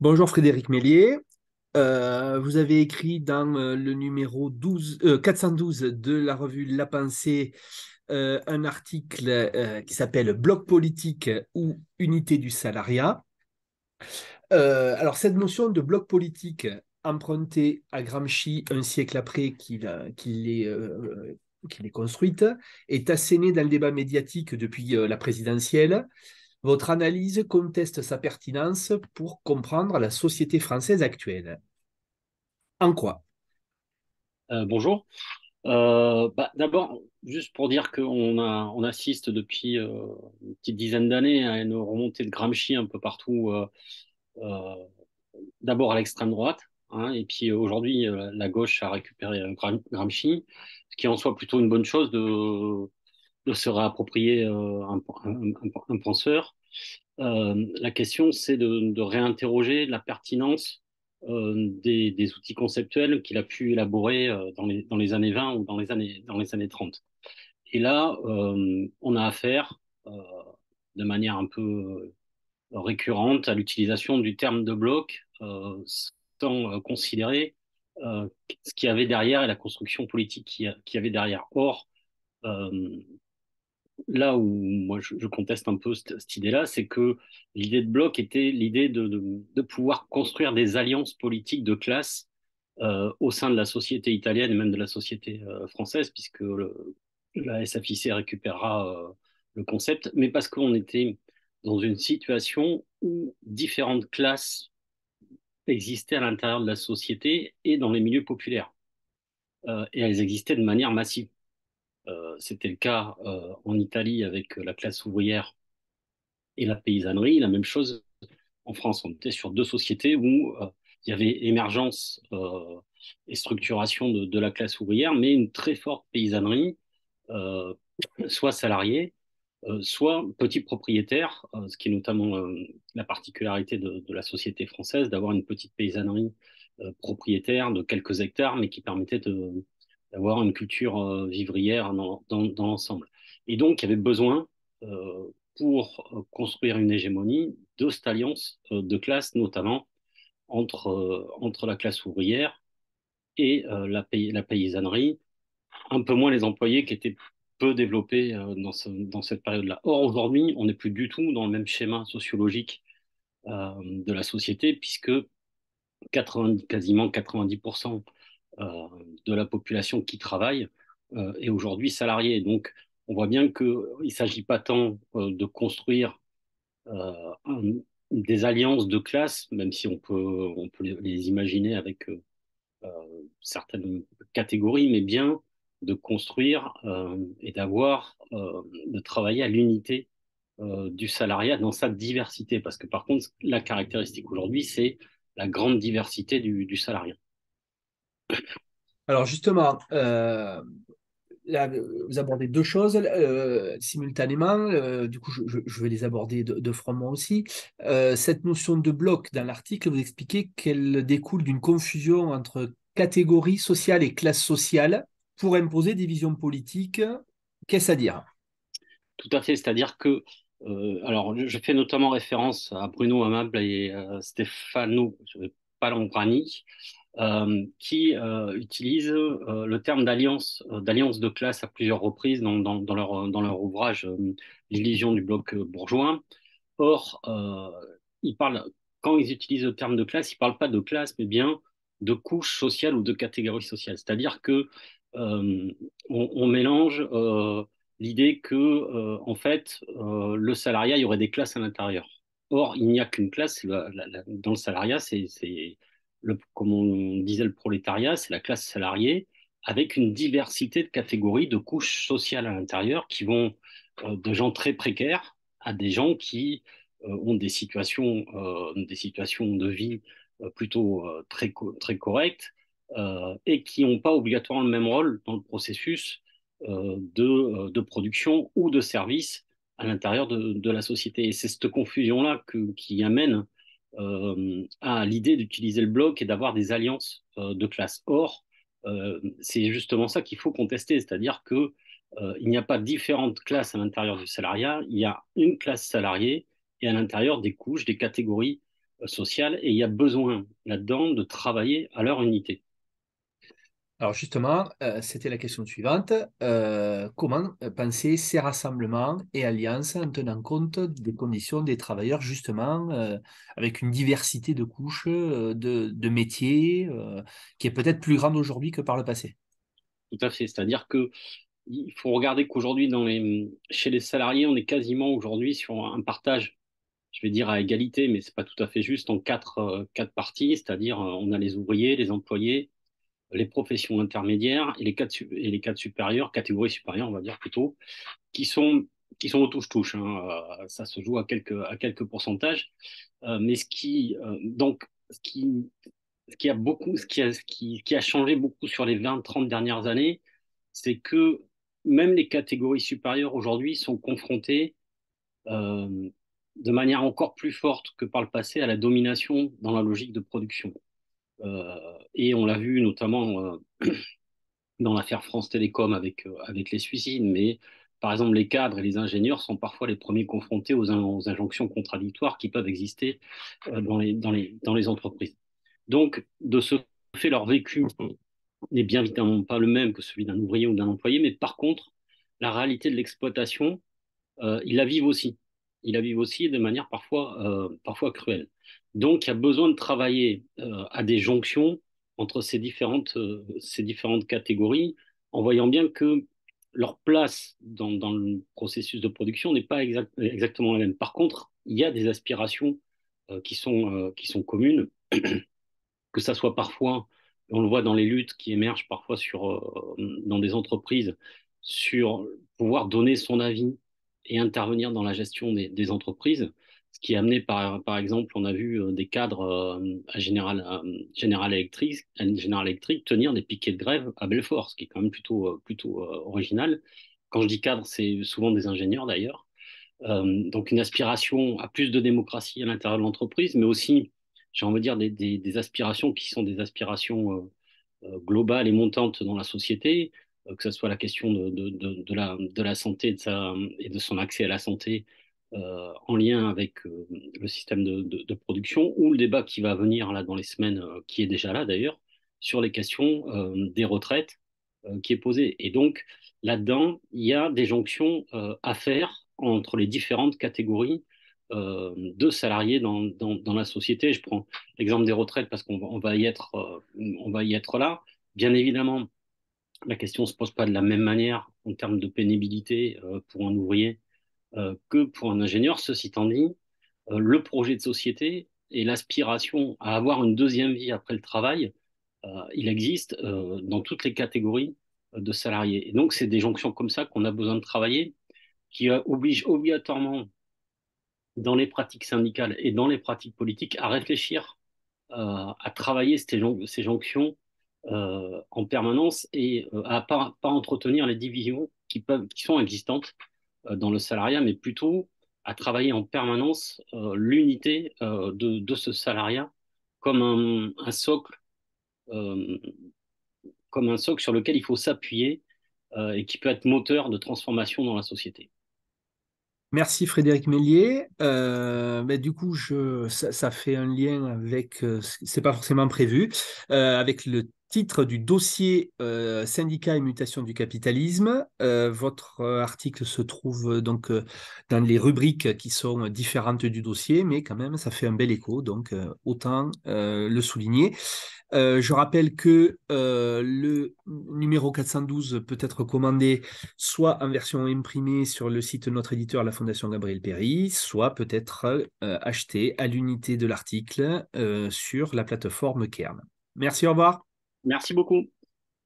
Bonjour Frédéric Mélier. Vous avez écrit dans le numéro 412 de la revue La Pensée un article qui s'appelle Bloc politique ou unité du salariat. Alors cette notion de bloc politique empruntée à Gramsci un siècle après qu'il est construite est assénée dans le débat médiatique depuis la présidentielle. Votre analyse conteste sa pertinence pour comprendre la société française actuelle. En quoi? Bonjour. D'abord, juste pour dire on assiste depuis une petite dizaine d'années à une remontée de Gramsci un peu partout, euh, d'abord à l'extrême droite, hein, et puis aujourd'hui la gauche a récupéré Gramsci, ce qui est en soi plutôt une bonne chose de se réapproprier un penseur. La question, c'est de réinterroger la pertinence des outils conceptuels qu'il a pu élaborer dans les années 20 ou dans les années 30. Et là, on a affaire de manière un peu récurrente à l'utilisation du terme de bloc sans considérer ce qu'il y avait derrière et la construction politique qu'il y avait derrière. Or, euh, là où moi je conteste un peu cette idée-là, c'est que l'idée de bloc était l'idée de pouvoir construire des alliances politiques de classe au sein de la société italienne et même de la société française, puisque la SFIC récupérera le concept, mais parce qu'on était dans une situation où différentes classes existaient à l'intérieur de la société et dans les milieux populaires. Et elles existaient de manière massive. C'était le cas en Italie avec la classe ouvrière et la paysannerie. La même chose en France. On était sur deux sociétés où il y avait émergence et structuration de la classe ouvrière, mais une très forte paysannerie, euh, soit salariés, soit petits propriétaires, ce qui est notamment la particularité de la société française, d'avoir une petite paysannerie propriétaire de quelques hectares, mais qui permettait d'avoir une culture vivrière dans l'ensemble. Et donc, il y avait besoin, pour construire une hégémonie, de cette alliance de classe, notamment entre la classe ouvrière et la paysannerie, un peu moins les employés qui étaient peu développés dans cette période-là. Or, aujourd'hui, on n'est plus du tout dans le même schéma sociologique de la société, puisque quasiment 90% de la population qui travaille est aujourd'hui salariée. Donc, on voit bien qu'il ne s'agit pas tant de construire euh, un- des alliances de classe, même si on peut les imaginer avec euh, certaines catégories, mais bien de construire et de travailler à l'unité du salariat dans sa diversité. Parce que par contre, la caractéristique aujourd'hui, c'est la grande diversité du salariat. Alors justement, là, vous abordez deux choses simultanément. Du coup, je vais les aborder de front moi aussi. Cette notion de bloc dans l'article, vous expliquez qu'elle découle d'une confusion entre catégorie sociale et classe sociale pour imposer des visions politiques. Qu'est-ce à dire? Tout à fait, c'est-à-dire que, alors je fais notamment référence à Bruno Amable et Stefano Palambrani, utilisent le terme d'alliance de classe à plusieurs reprises dans leur ouvrage L'illusion du bloc bourgeois. Or, ils parlent, quand ils utilisent le terme de classe, ils ne parlent pas de classe, mais bien de couche sociale ou de catégorie sociale. C'est-à-dire que on mélange l'idée que, en fait, le salariat, il y aurait des classes à l'intérieur. Or, il n'y a qu'une classe. Dans le salariat, comme on disait, le prolétariat, c'est la classe salariée avec une diversité de catégories, de couches sociales à l'intérieur qui vont de gens très précaires à des gens qui ont des situations de vie plutôt très correctes et qui n'ont pas obligatoirement le même rôle dans le processus de production ou de service à l'intérieur de la société. Et c'est cette confusion-là qui amène à l'idée d'utiliser le bloc et d'avoir des alliances de classe. Or, c'est justement ça qu'il faut contester, c'est-à-dire que il n'y a pas différentes classes à l'intérieur du salariat, il y a une classe salariée et à l'intérieur des couches, des catégories sociales et il y a besoin là-dedans de travailler à leur unité. Alors justement, c'était la question suivante. Comment penser ces rassemblements et alliances en tenant compte des conditions des travailleurs, justement, avec une diversité de couches, de métiers, qui est peut-être plus grande aujourd'hui que par le passé? Tout à fait. C'est-à-dire que il faut regarder qu'aujourd'hui, chez les salariés, on est quasiment aujourd'hui sur un partage, je vais dire à égalité, mais c'est pas tout à fait juste, en quatre parties, c'est-à-dire on a les ouvriers, les employés, les professions intermédiaires et les cadres supérieurs, catégories supérieures, on va dire plutôt, qui sont, qui sont au touche-touche, hein. Ça se joue à quelques pourcentages. Mais ce qui a beaucoup, ce qui a changé beaucoup sur les 20-30 dernières années, c'est que même les catégories supérieures aujourd'hui sont confrontées euh, de manière encore plus forte que par le passé à la domination dans la logique de production. Et on l'a vu notamment dans l'affaire France Télécom avec les suicides, mais par exemple les cadres et les ingénieurs sont parfois les premiers confrontés aux injonctions contradictoires qui peuvent exister dans les entreprises. Donc, de ce fait, leur vécu n'est bien évidemment pas le même que celui d'un ouvrier ou d'un employé, mais par contre, la réalité de l'exploitation, ils la vivent aussi. Ils la vivent aussi de manière parfois cruelle. Donc, il y a besoin de travailler à des jonctions entre ces différentes catégories, en voyant bien que leur place dans le processus de production n'est pas exactement la même. Par contre, il y a des aspirations qui sont communes, que ça soit parfois, on le voit dans les luttes qui émergent parfois dans des entreprises, sur pouvoir donner son avis et intervenir dans la gestion des entreprises. Ce qui est amené par exemple, on a vu des cadres à General Electric tenir des piquets de grève à Belfort, ce qui est quand même plutôt original. Quand je dis cadre, c'est souvent des ingénieurs d'ailleurs. Donc une aspiration à plus de démocratie à l'intérieur de l'entreprise, mais aussi, j'ai envie de dire, des aspirations qui sont des aspirations globales et montantes dans la société, que ce soit la question de la santé et de son accès à la santé en lien avec le système de production, ou le débat qui va venir là dans les semaines, qui est déjà là d'ailleurs, sur les questions des retraites qui est posée. Et donc, là-dedans, il y a des jonctions à faire entre les différentes catégories de salariés dans la société. Je prends l'exemple des retraites parce on va on va y être là. Bien évidemment, la question ne se pose pas de la même manière en termes de pénibilité pour un ouvrier que pour un ingénieur. Ceci étant dit, le projet de société et l'aspiration à avoir une deuxième vie après le travail, il existe dans toutes les catégories de salariés. Et donc, c'est des jonctions comme ça qu'on a besoin de travailler, qui obligent obligatoirement dans les pratiques syndicales et dans les pratiques politiques à réfléchir, à travailler ces jonctions en permanence et à pas entretenir les divisions qui sont existantes dans le salariat, mais plutôt à travailler en permanence l'unité de ce salariat comme un socle, euh, comme un socle sur lequel il faut s'appuyer et qui peut être moteur de transformation dans la société. Merci Frédéric Mélier. Mais du coup, ça fait un lien avec, c'est pas forcément prévu, avec le titre du dossier Syndicats et mutation du capitalisme. Votre article se trouve donc dans les rubriques qui sont différentes du dossier, mais quand même, ça fait un bel écho, donc autant le souligner. Je rappelle que le numéro 412 peut être commandé soit en version imprimée sur le site de notre éditeur, la Fondation Gabriel Péry, soit peut-être acheté à l'unité de l'article sur la plateforme Kern. Merci, au revoir. Merci beaucoup.